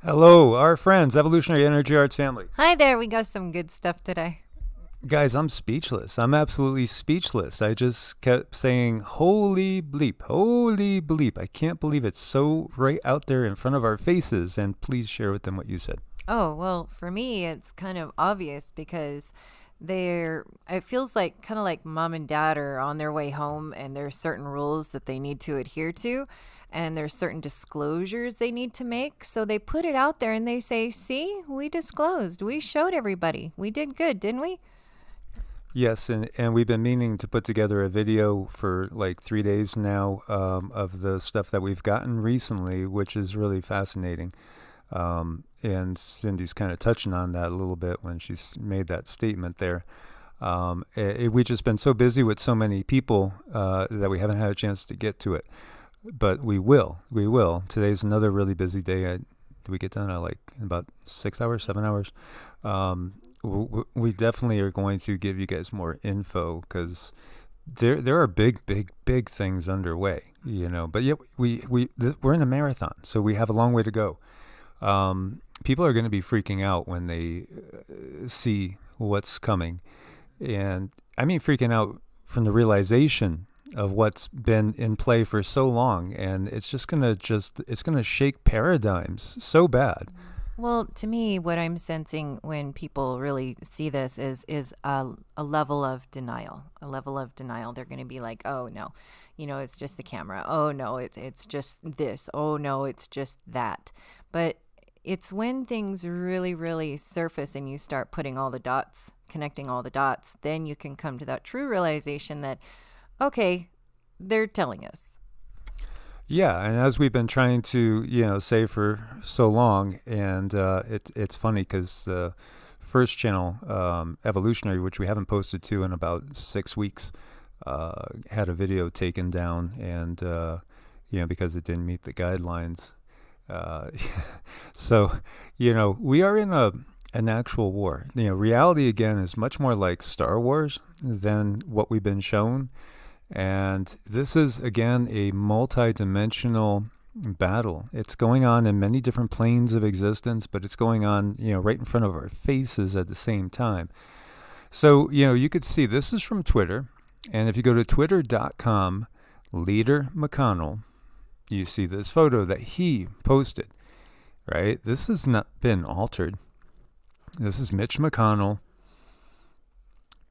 Hello, our friends, Evolutionary Energy Arts family. Hi there, we got some good stuff today. Guys, I'm speechless. I'm absolutely speechless. I just kept saying, holy bleep, holy bleep. I can't believe it's so right out there in front of our faces. And please share with them what you said. Oh, well, for me, it's kind of obvious because it feels like kind of like mom and dad are on their way home and there's certain rules that they need to adhere to and there's certain disclosures they need to make. So they put it out there and they say, see, we disclosed. We showed everybody. We did good, didn't we? Yes, and we've been meaning to put together a video for like 3 days now of the stuff that we've gotten recently, which is really fascinating. And Cindy's kind of touching on that a little bit when she's made that statement there. We've just been so busy with so many people that we haven't had a chance to get to it. But we will. We will. Today's another really busy day. Do we get done at like in about 6 hours, 7 hours? We definitely are going to give you guys more info because there are big things underway, you know. But yet we're in a marathon, so we have a long way to go. People are going to be freaking out when they see what's coming, and I mean freaking out from the realization of what's been in play for so long, and it's gonna shake paradigms so bad. Well, to me, what I'm sensing when people really see this is a level of denial. A level of denial. They're going to be like, "Oh no, it's just the camera. Oh no, it's just this. Oh no, it's just that." But it's when things really, really surface and you start putting all the dots, connecting all the dots, then you can come to that true realization that, okay, they're telling us. Yeah, and as we've been trying to, say for so long, and it's funny because the first channel, Evolutionary, which we haven't posted to in about 6 weeks, had a video taken down, and because it didn't meet the guidelines. Uh, so, we are in an actual war. Reality again is much more like Star Wars than what we've been shown. And this is, again, a multi-dimensional battle. It's going on in many different planes of existence, but it's going on, right in front of our faces at the same time. So, you could see this is from Twitter. And if you go to twitter.com, Leader McConnell, you see this photo that he posted, right? This has not been altered. This is Mitch McConnell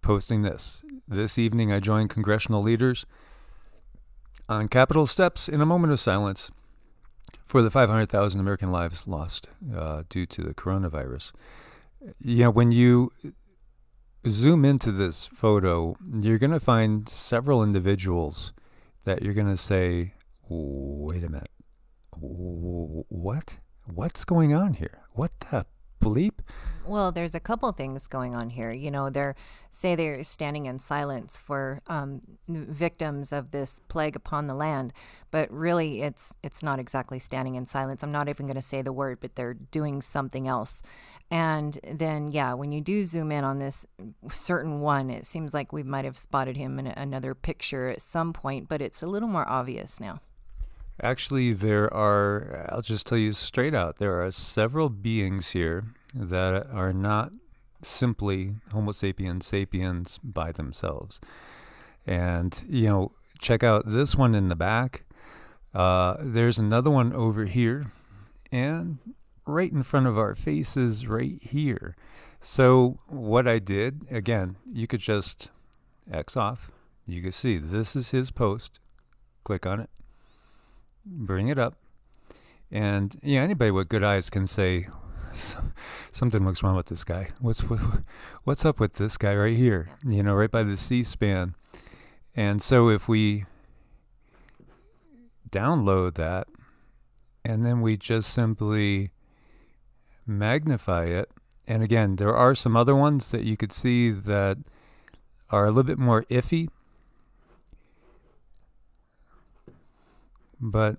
posting this. This evening, I joined congressional leaders on Capitol steps in a moment of silence for the 500,000 American lives lost due to the coronavirus. When you zoom into this photo, you're going to find several individuals that you're going to say, wait a minute, what? What's going on here? What the bleep? Well, there's a couple things going on here. They're standing in silence for victims of this plague upon the land, but really, it's not exactly standing in silence. I'm not even going to say the word, but they're doing something else. And then, yeah, when you do zoom in on this certain one, it seems like we might have spotted him in another picture at some point, but it's a little more obvious now. Actually, I'll just tell you straight out, there are several beings here that are not simply Homo sapiens sapiens by themselves. And, check out this one in the back. There's another one over here, and right in front of our faces right here. So what I did, again, you could just X off. You can see this is his post. Click on it. Bring it up, and anybody with good eyes can say something looks wrong with this guy. What's up with this guy right here? Right by the C-SPAN. And so if we download that, and then we just simply magnify it, and again, there are some other ones that you could see that are a little bit more iffy. But,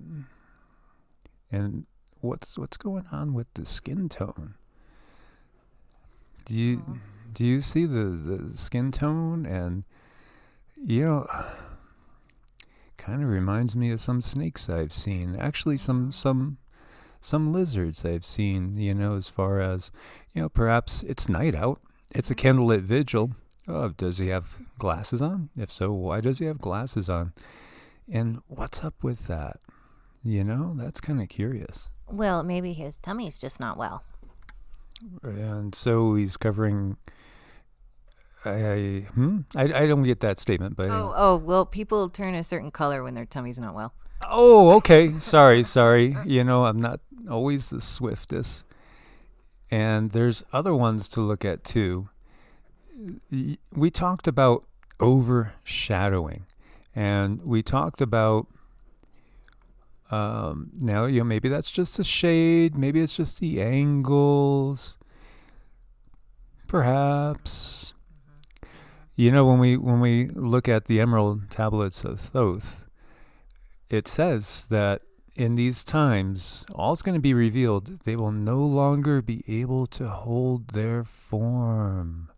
and what's going on with the skin tone? Do you see the skin tone? And kind of reminds me of some snakes I've seen. Actually, some some lizards I've seen, as far as, perhaps it's night out. It's a candlelit vigil. Oh, does he have glasses on? If so, why does he have glasses on? And what's up with that? That's kind of curious. Well, maybe his tummy's just not well. And so he's covering... I don't get that statement, but... Well, people turn a certain color when their tummy's not well. Oh, okay. Sorry. I'm not always the swiftest. And there's other ones to look at too. We talked about overshadowing, and we talked about now, maybe that's just the shade, maybe it's just the angles, perhaps. When we look at the Emerald Tablets of Thoth, it says that in these times, all's going to be revealed. They will no longer be able to hold their form.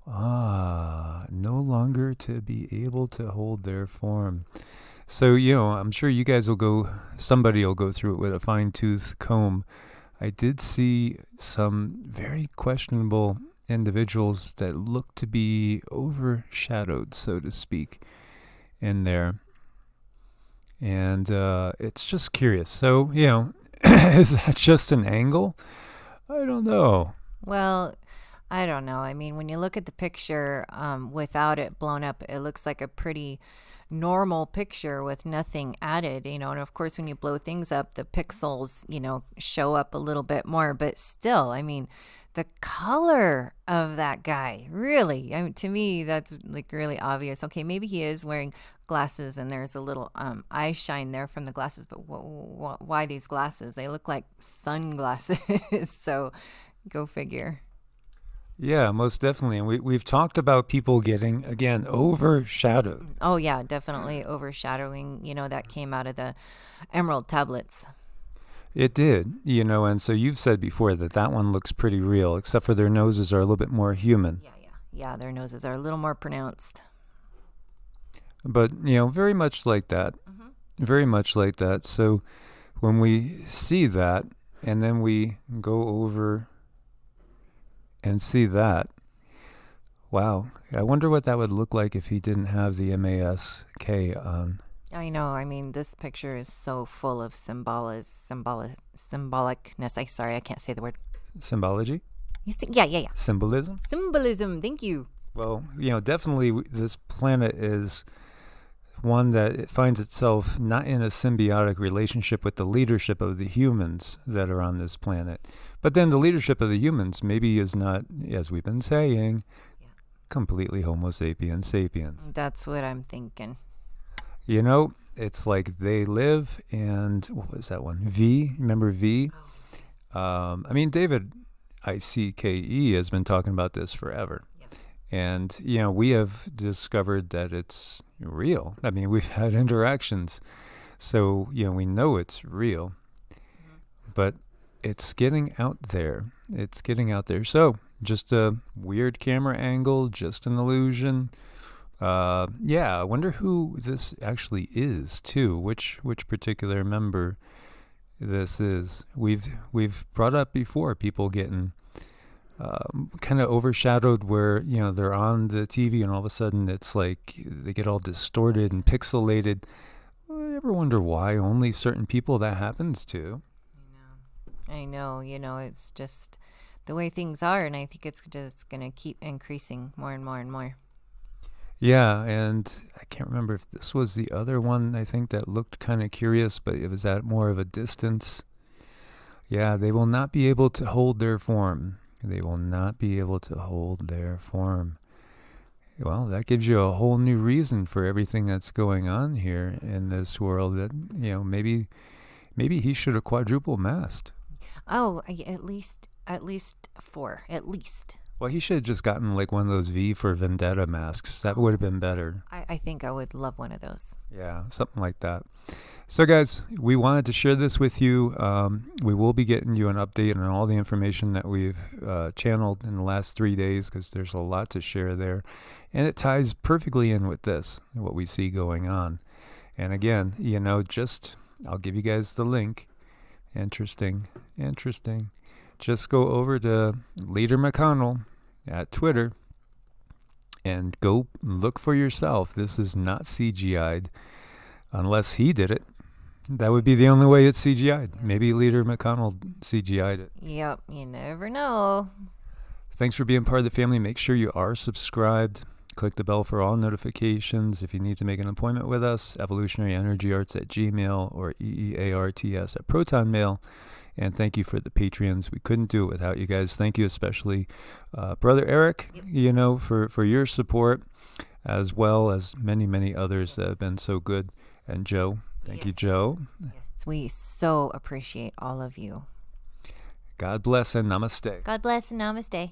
No longer to be able to hold their form. So, I'm sure you guys somebody will go through it with a fine-tooth comb. I did see some very questionable individuals that look to be overshadowed, so to speak, in there. And it's just curious. So, is that just an angle? I don't know. Well, I don't know. I mean, when you look at the picture without it blown up, it looks like a pretty normal picture with nothing added, and of course when you blow things up, the pixels, show up a little bit more, but still, I mean, the color of that guy, really, to me, that's like really obvious. Okay, maybe he is wearing glasses and there's a little eye shine there from the glasses, but why these glasses? They look like sunglasses. So go figure. Yeah, most definitely. And we've talked about people getting, again, overshadowed. Oh, yeah, definitely overshadowing. That came out of the Emerald Tablets. It did, and so you've said before that one looks pretty real, except for their noses are a little bit more human. Yeah, their noses are a little more pronounced. But, very much like that. Mm-hmm. Very much like that. So when we see that, and then we go over and see that, wow, I wonder what that would look like if he didn't have the mask on. I know. I mean, this picture is so full of symbolicness. I can't say the word. Symbology? Yeah. Symbolism? Symbolism. Thank you. Well, definitely this planet is one that it finds itself not in a symbiotic relationship with the leadership of the humans that are on this planet. But then the leadership of the humans maybe is not, as we've been saying, completely Homo sapiens sapiens. That's what I'm thinking. It's like they live, and what was that one? V? Remember V? Oh, yes. David ICKE has been talking about this forever. Yep. And, we have discovered that it's real. We've had interactions. So, we know it's real. Mm-hmm. But it's getting out there. So, just a weird camera angle, just an illusion. I wonder who this actually is too. Which particular member this is. We've brought up before people getting kind of overshadowed where they're on the TV and all of a sudden it's like they get all distorted and pixelated. I ever wonder why only certain people that happens to? I know. It's just the way things are, and I think it's just gonna keep increasing more and more and more. Yeah, and I can't remember if this was the other one, I think, that looked kind of curious, but it was at more of a distance. Yeah, they will not be able to hold their form. Well, that gives you a whole new reason for everything that's going on here in this world that, maybe he should have quadruple masked. Oh, at least 4, at least. Well, he should have just gotten like one of those V for Vendetta masks. That would have been better. I think I would love one of those. Yeah, something like that. So, guys, we wanted to share this with you. We will be getting you an update on all the information that we've channeled in the last 3 days because there's a lot to share there. And it ties perfectly in with this, what we see going on. And again, I'll give you guys the link. Interesting. Interesting. Just go over to Leader McConnell at Twitter and go look for yourself. This is not CGI'd unless he did it. That would be the only way it's CGI'd. Maybe Leader McConnell CGI'd it. Yep, you never know. Thanks for being part of the family. Make sure you are subscribed. Click the bell for all notifications. If you need to make an appointment with us, evolutionaryenergyarts at Gmail or EEARTS at ProtonMail. And thank you for the Patreons. We couldn't do it without you guys. Thank you especially, Brother Eric, for your support, as well as many, many others that have been so good. And Joe. Thank you, Joe. Yes, we so appreciate all of you. God bless and namaste. God bless and namaste.